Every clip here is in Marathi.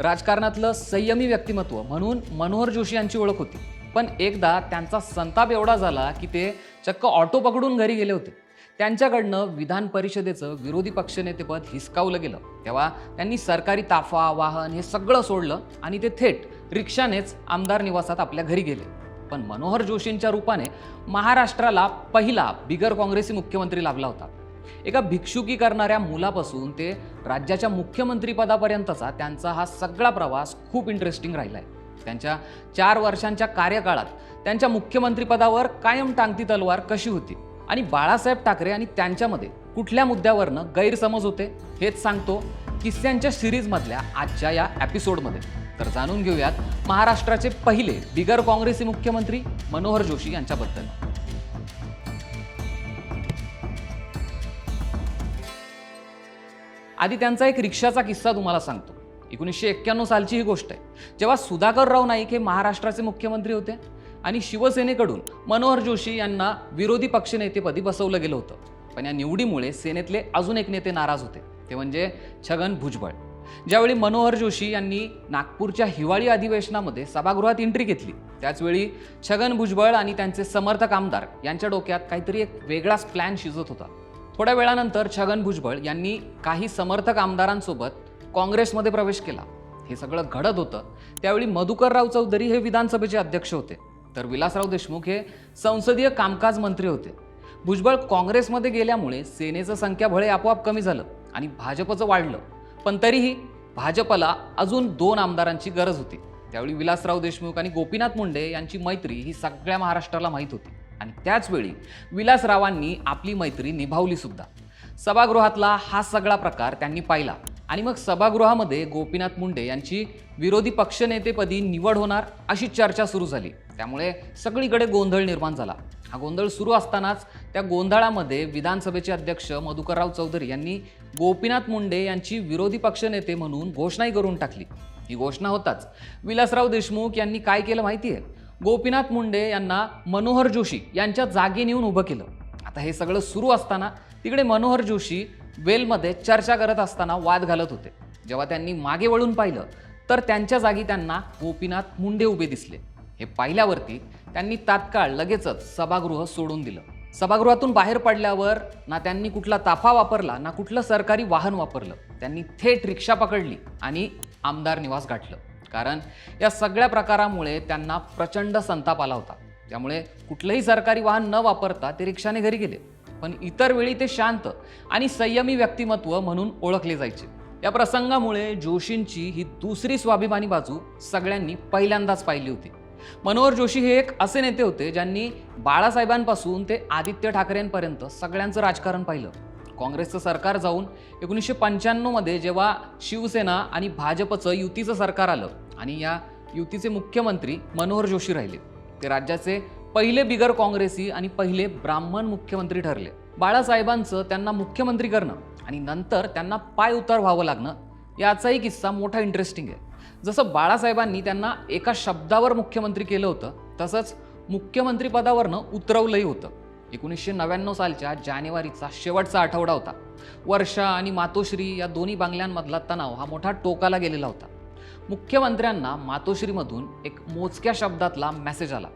राजकारणातलं संयमी व्यक्तिमत्व म्हणून मनोहर जोशी यांची ओळख होती. पण एकदा त्यांचा संताप एवढा झाला की ते चक्क ऑटो पकडून घरी गेले होते. त्यांच्याकडनं विधान परिषदेचं विरोधी पक्षनेतेपद हिसकावलं गेलं. तेव्हा त्यांनी सरकारी ताफा, वाहन हे सगळं सोडलं आणि ते थेट रिक्षानेच आमदार निवासात आपल्या घरी गेले. पण मनोहर जोशींच्या रूपाने महाराष्ट्राला पहिला बिगर काँग्रेसी मुख्यमंत्री लाभला होता. एका भिक्षुकी करणाऱ्या मुलापासून ते राज्याच्या मुख्यमंत्रीपदापर्यंतचा त्यांचा हा सगळा प्रवास खूप इंटरेस्टिंग राहिला आहे. त्यांच्या 4 वर्षांच्या कार्यकाळात त्यांच्या मुख्यमंत्रीपदावर कायम टांगती तलवार कशी होती आणि बाळासाहेब ठाकरे आणि त्यांच्यामध्ये कुठल्या मुद्द्यावरनं गैरसमज होते हेच सांगतो किस्स्यांच्या सिरीजमधल्या आजच्या या एपिसोडमध्ये. तर जाणून घेऊयात महाराष्ट्राचे पहिले बिगर काँग्रेसी मुख्यमंत्री मनोहर जोशी यांच्याबद्दल. आधी त्यांचा एक रिक्षाचा किस्सा तुम्हाला सांगतो. 1991 सालची ही गोष्ट आहे, जेव्हा सुधाकरराव नाईक हे महाराष्ट्राचे मुख्यमंत्री होते आणि शिवसेनेकडून मनोहर जोशी यांना विरोधी पक्षनेतेपदी बसवलं गेलं होतं. पण या निवडीमुळे सेनेतले अजून एक नेते नाराज होते, ते म्हणजे छगन भुजबळ. ज्यावेळी मनोहर जोशी यांनी नागपूरच्या हिवाळी अधिवेशनामध्ये सभागृहात एंट्री घेतली, त्याचवेळी छगन भुजबळ आणि त्यांचे समर्थक आमदार यांच्या डोक्यात काहीतरी एक वेगळाच प्लॅन शिजत होता. थोड्या वेळानंतर छगन भुजबळ यांनी काही समर्थक आमदारांसोबत काँग्रेसमध्ये प्रवेश केला. हे सगळं घडत होतं त्यावेळी मधुकरराव चौधरी हे विधानसभेचे अध्यक्ष होते, तर विलासराव देशमुख हे संसदीय कामकाज मंत्री होते. भुजबळ काँग्रेसमध्ये गेल्यामुळे सेनेचं संख्याबळ आपोआप कमी झालं आणि भाजपचं वाढलं. पण तरीही भाजपला अजून 2 आमदारांची गरज होती. त्यावेळी विलासराव देशमुख आणि गोपीनाथ मुंडे यांची मैत्री ही सगळ्या महाराष्ट्राला माहीत होती आणि त्याचवेळी विलासरावांनी आपली मैत्री निभावली सुद्धा. सभागृहातला हा सगळा प्रकार त्यांनी पाहिला आणि मग सभागृहामध्ये गोपीनाथ मुंडे यांची विरोधी पक्षनेतेपदी निवड होणार अशी चर्चा सुरू झाली. त्यामुळे सगळीकडे गोंधळ निर्माण झाला. हा गोंधळ सुरू असतानाच त्या गोंधळामध्ये विधानसभेचे अध्यक्ष मधुकरराव चौधरी यांनी गोपीनाथ मुंडे यांची विरोधी पक्षनेते म्हणून घोषणाही करून टाकली. ही घोषणा होताच विलासराव देशमुख यांनी काय केलं माहिती आहे? गोपीनाथ मुंडे यांना मनोहर जोशी यांच्या जागी नेऊन उभं केलं. आता हे सगळं सुरू असताना तिकडे मनोहर जोशी वेलमध्ये चर्चा करत असताना वाद घालत होते. जेव्हा त्यांनी मागे वळून पाहिलं तर त्यांच्या जागी त्यांना गोपीनाथ मुंडे उभे दिसले. हे पाहिल्यावरती त्यांनी तात्काळ लगेचच सभागृह सोडून दिलं. सभागृहातून बाहेर पडल्यावर ना त्यांनी कुठला ताफा वापरला ना कुठलं सरकारी वाहन वापरलं. त्यांनी थेट रिक्षा पकडली आणि आमदार निवास गाठलं. कारण या सगळ्या प्रकारामुळे त्यांना प्रचंड संताप आला होता. त्यामुळे कुठलंही सरकारी वाहन न वापरता ते रिक्षाने घरी गेले. पण इतर वेळी ते शांत आणि संयमी व्यक्तिमत्व म्हणून ओळखले जायचे. या प्रसंगामुळे जोशींची ही दुसरी स्वाभिमानी बाजू सगळ्यांनी पहिल्यांदाच पाहिली होती. मनोहर जोशी हे एक असे नेते होते ज्यांनी बाळासाहेबांपासून ते आदित्य ठाकरेंपर्यंत सगळ्यांचं राजकारण पाहिलं. काँग्रेसचं सरकार जाऊन 1995 मध्ये जेव्हा शिवसेना आणि भाजपचं युतीचं सरकार आलं आणि या युतीचे मुख्यमंत्री मनोहर जोशी राहिले. ते राज्याचे पहिले बिगर काँग्रेसी आणि पहिले ब्राह्मण मुख्यमंत्री ठरले. बाळासाहेबांचं त्यांना मुख्यमंत्री करणं आणि नंतर त्यांना पाय उतार व्हावं लागणं याचाही किस्सा मोठा इंटरेस्टिंग आहे. जसं बाळासाहेबांनी त्यांना एका शब्दावर मुख्यमंत्री केलं होतं तसंच मुख्यमंत्रीपदावरनं उतरवलंही होतं. 1999 सालच्या जानेवारीचा शेवटचा आठवडा होता. वर्षा आणि मातोश्री या दोन्ही बांगल्यांमधला तणाव हा मोठा टोकाला गेलेला होता. मुख्यमंत्र्यांना मातोश्रीमधून एक मोजक्या शब्दातला मेसेज आला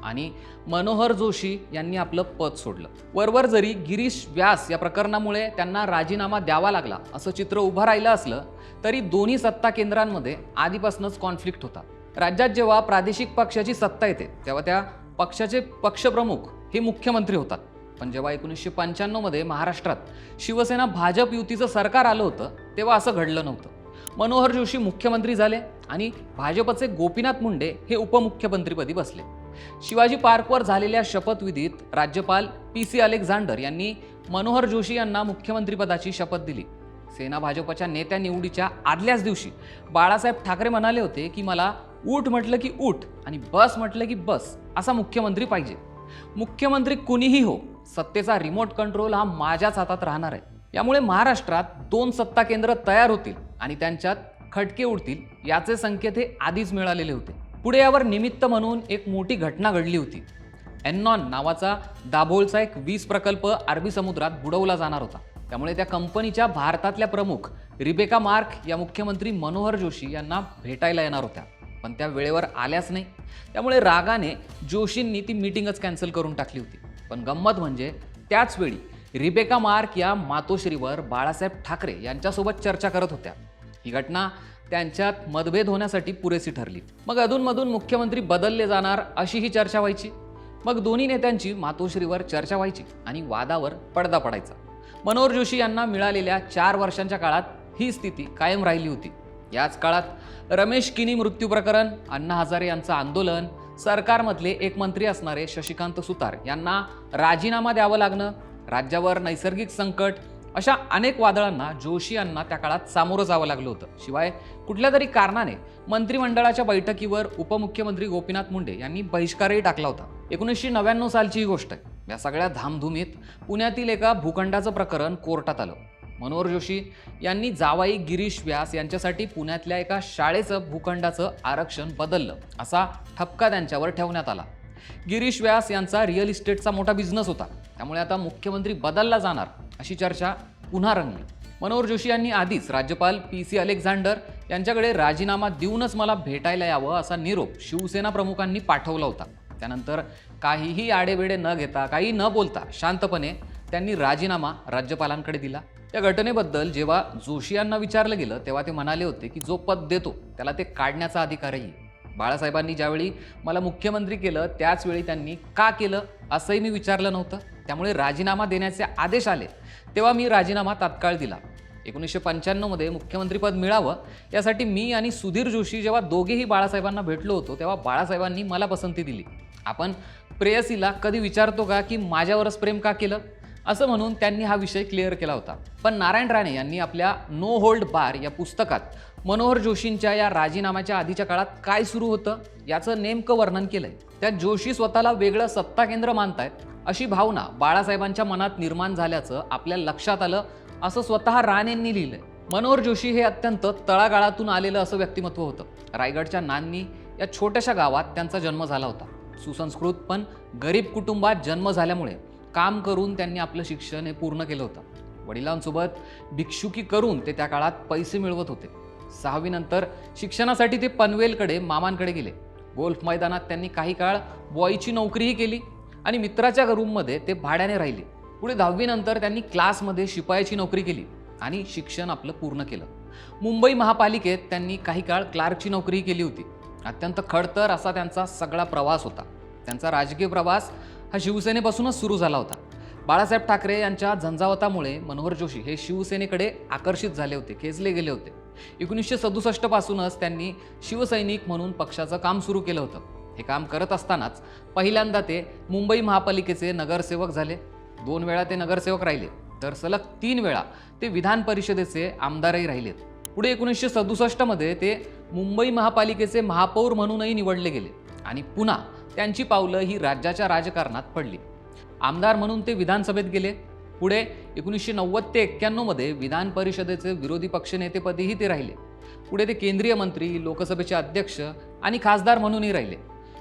आणि मनोहर जोशी यांनी आपलं पद सोडलं. वरवर जरी गिरीश व्यास या प्रकरणामुळे त्यांना राजीनामा द्यावा लागला असं चित्र उभं राहिलं असलं तरी दोन्ही सत्ता केंद्रांमध्ये आधीपासूनच कॉन्फ्लिक्ट होता. राज्यात जेव्हा प्रादेशिक पक्षाची सत्ता येते तेव्हा त्या पक्षाचे पक्षप्रमुख हे मुख्यमंत्री होतात. पण जेव्हा 1995 मध्ये महाराष्ट्रात शिवसेना भाजप युतीचं सरकार आलं होतं तेव्हा असं घडलं नव्हतं. मनोहर जोशी मुख्यमंत्री झाले आणि भाजपचे गोपीनाथ मुंडे हे उपमुख्यमंत्रीपदी बसले. शिवाजी पार्कवर झालेल्या शपथविधीत राज्यपाल PC अलेक्झांडर यांनी मनोहर जोशी यांना मुख्यमंत्रीपदाची शपथ दिली. सेना भाजपच्या नेत्या निवडीच्या आदल्याच दिवशी बाळासाहेब ठाकरे म्हणाले होते की मला उठ म्हटलं की उठ आणि बस म्हटलं की बस असा मुख्यमंत्री पाहिजे. मुख्यमंत्री कुणीही हो, सत्तेचा रिमोट कंट्रोल हा माझ्याच हातात राहणार आहे. यामुळे महाराष्ट्रात 2 सत्ता केंद्र तयार होतील आणि त्यांच्यात खटके उडतील याचे संकेत हे आधीच मिळालेले होते. पुढे यावर निमित्त म्हणून एक मोठी घटना घडली होती. एन्नॉन नावाचा दाभोळचा एक वीज प्रकल्प अरबी समुद्रात बुडवला जाणार होता त्यामुळे त्या कंपनीच्या भारतातल्या प्रमुख रिबेका मार्क या मुख्यमंत्री मनोहर जोशी यांना भेटायला येणार होत्या, पण त्या वेळेवर आल्याच नाही. त्यामुळे रागाने जोशींनी ती मीटिंगच कॅन्सल करून टाकली होती. पण गंमत म्हणजे त्याच वेळी रिबेका मार्क या मातोश्रीवर बाळासाहेब ठाकरे यांच्यासोबत चर्चा करत होत्या. ही घटना त्यांच्यात मतभेद होण्यासाठी पुरेशी ठरली. मग अधूनमधून मुख्यमंत्री बदलले जाणार अशी ही चर्चा व्हायची. मग दोन्ही नेत्यांची मातोश्रीवर चर्चा व्हायची आणि वादावर पडदा पडायचा. मनोहर जोशी यांना मिळालेल्या 4 वर्षांच्या काळात ही स्थिती कायम राहिली होती. याच काळात रमेश किनी मृत्यू प्रकरण, अण्णा हजारे यांचं आंदोलन, सरकारमधले एक मंत्री असणारे शशिकांत सुतार यांना राजीनामा द्यावं लागणं, राज्यावर नैसर्गिक संकट, अशा अनेक वादळांना जोशी यांना त्या काळात सामोरं जावं लागलं होतं. शिवाय कुठल्या तरी कारणाने मंत्रिमंडळाच्या बैठकीवर उपमुख्यमंत्री गोपीनाथ मुंडे यांनी बहिष्कारही टाकला होता. 1999 सालची ही गोष्ट आहे. या सगळ्या धामधुमीत पुण्यातील एका भूखंडाचं प्रकरण कोर्टात आलं. मनोहर जोशी यांनी जावाई गिरीश व्यास यांच्यासाठी पुण्यातल्या एका शाळेचं भूखंडाचं आरक्षण बदललं असा ठपका त्यांच्यावर ठेवण्यात आला. गिरीश व्यास यांचा रिअल इस्टेटचा मोठा बिझनेस होता. त्यामुळे आता मुख्यमंत्री बदलला जाणार अशी चर्चा पुन्हा रंगली. मनोहर जोशी यांनी आधीच राज्यपाल PC अलेक्झांडर यांच्याकडे राजीनामा देऊनच मला भेटायला यावं असा निरोप शिवसेना प्रमुखांनी पाठवला होता. त्यानंतर काहीही आडेवेडे न घेता, काही न बोलता शांतपणे त्यांनी राजीनामा राज्यपालांकडे दिला. या घटनेबद्दल जेव्हा जोशी यांना विचारलं गेलं तेव्हा ते म्हणाले होते की जो पद देतो त्याला ते काढण्याचा अधिकारही आहे. बाळासाहेबांनी ज्यावेळी मला मुख्यमंत्री केलं त्याच वेळी त्यांनी का केलं असंही मी विचारलं नव्हतं. त्यामुळे राजीनामा देण्याचे आदेश आले तेव्हा मी राजीनामा तात्काळ दिला. 1995 मध्ये मुख्यमंत्रीपद मिळावं यासाठी मी आणि सुधीर जोशी जेव्हा दोघेही बाळासाहेबांना भेटलो होतो तेव्हा बाळासाहेबांनी मला पसंती दिली. आपण प्रेयसीला कधी विचारतो का की माझ्यावरच प्रेम का केलं, असं म्हणून त्यांनी हा विषय क्लिअर केला होता. पण नारायण राणे यांनी आपल्या नो होल्ड बार या पुस्तकात मनोहर जोशींच्या या राजीनाम्याच्या आधीच्या काळात काय सुरू होतं याचं नेमकं वर्णन केलंय. त्यात जोशी स्वतःला वेगळं सत्ता केंद्र मानतायत अशी भावना बाळासाहेबांच्या मनात निर्माण झाल्याचं आपल्या लक्षात आलं असं स्वतः राणेंनी लिहिलंय. मनोहर जोशी हे अत्यंत तळागाळातून आलेलं असं व्यक्तिमत्व होतं. रायगडच्या नान्नी या छोट्याशा गावात त्यांचा जन्म झाला होता. सुसंस्कृत पण गरीब कुटुंबात जन्म झाल्यामुळे काम करून त्यांनी आपलं शिक्षण हे पूर्ण केलं होतं. वडिलांसोबत भिक्षुकी करून ते त्या काळात पैसे मिळवत होते. 6वी नंतर शिक्षणासाठी ते पनवेलकडे मामांकडे गेले. गोल्फ मैदानात त्यांनी काही काळ बॉयची नोकरीही केली आणि मित्राच्या रूममध्ये ते भाड्याने राहिले. पुढे 10वी नंतर त्यांनी क्लासमध्ये शिपायाची नोकरी केली आणि शिक्षण आपलं पूर्ण केलं. मुंबई महापालिकेत त्यांनी काही काळ क्लार्कची नोकरीही केली होती. अत्यंत खडतर असा त्यांचा सगळा प्रवास होता. त्यांचा राजकीय प्रवास हा शिवसेनेपासूनच सुरू झाला होता. बाळासाहेब ठाकरे यांच्या झंझावतामुळे मनोहर जोशी हे शिवसेनेकडे आकर्षित झाले होते, खेचले गेले होते. 1967 पासूनच त्यांनी शिवसैनिक म्हणून पक्षाचं काम सुरू केलं होतं. हे काम करत असतानाच पहिल्यांदा ते मुंबई महापालिकेचे नगरसेवक झाले. 2 वेळा ते नगरसेवक राहिले, तर सलग 3 वेळा ते विधान परिषदेचे आमदारही राहिलेत. पुढे 1967 मध्ये ते मुंबई महापालिकेचे महापौर म्हणूनही निवडले गेले आणि पुन्हा त्यांची पावलं ही राज्याच्या राजकारणात पडली. आमदार म्हणून ते विधानसभेत गेले. पुढे 1990 ते 91 मध्ये विधान परिषदेचे विरोधी पक्षनेतेपदीही ते राहिले. पुढे ते केंद्रीय मंत्री, लोकसभेचे अध्यक्ष आणि खासदार म्हणूनही राहिले.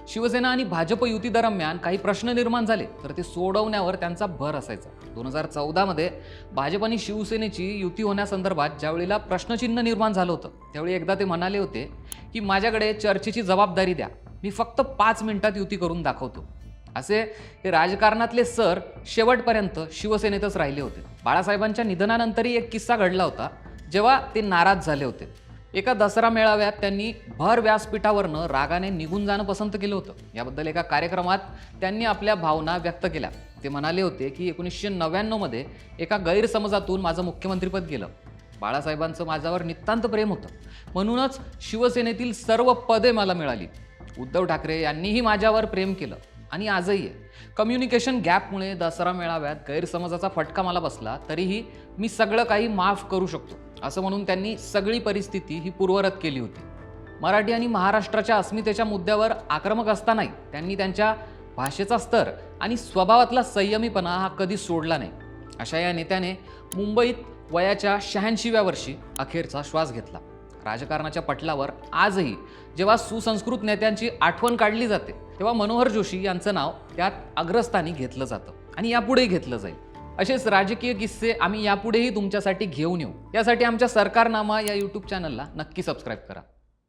शिवसेना आणि भाजप युती दरम्यान काही प्रश्न निर्माण झाले तर ते सोडवण्यावर त्यांचा भर असायचा. 2014 मध्ये भाजप आणि शिवसेनेची युती होण्यासंदर्भात ज्यावेळेला प्रश्नचिन्ह निर्माण झालं होतं त्यावेळी एकदा ते म्हणाले होते की माझ्याकडे चर्चेची जबाबदारी द्या, मी फक्त 5 मिनिटात युती करून दाखवतो. असे हे राजकारणातले सर शेवटपर्यंत शिवसेनेतच राहिले होते. बाळासाहेबांच्या निधनानंतरही एक किस्सा घडला होता जेव्हा ते नाराज झाले होते. एका दसरा मेळाव्यात त्यांनी भर व्यासपीठावरनं रागाने निघून जाणं पसंत केलं होतं. याबद्दल एका कार्यक्रमात त्यांनी आपल्या भावना व्यक्त केल्या. ते म्हणाले होते की 1999 मध्ये एका गैरसमजातून माझं मुख्यमंत्रीपद गेलं. बाळासाहेबांचं माझ्यावर नितांत प्रेम होतं, म्हणूनच शिवसेनेतील सर्व पदे मला मिळाली. उद्धव ठाकरे यांनीही माझ्यावर प्रेम केलं आणि आजही आहे. कम्युनिकेशन गॅपमुळे दसरा मेळाव्यात गैरसमजाचा फटका मला बसला तरीही मी सगळं काही माफ करू शकतो असं म्हणून त्यांनी सगळी परिस्थिती ही पूर्ववत केली होती. मराठी आणि महाराष्ट्राच्या अस्मितेच्या मुद्द्यावर आक्रमक असतानाही त्यांनी त्यांच्या भाषेचा स्तर आणि स्वभावातला संयमीपणा हा कधी सोडला नाही. अशा या नेत्याने मुंबईत वयाच्या 86व्या वर्षी अखेरचा श्वास घेतला. राजकारणाच्या पटलावर आजही जेव्हा सुसंस्कृत नेत्यांची आठवण काढली जाते तेव्हा मनोहर जोशी यांचं नाव त्यात अग्रस्थानी घेतलं जातं आणि यापुढेही घेतलं जाईल. असेच राजकीय किस्से आम्ही यापुढेही तुमच्यासाठी घेऊन येऊ. यासाठी आमच्या सरकारनामा या यूट्यूब चॅनलला नक्की सबस्क्राईब करा.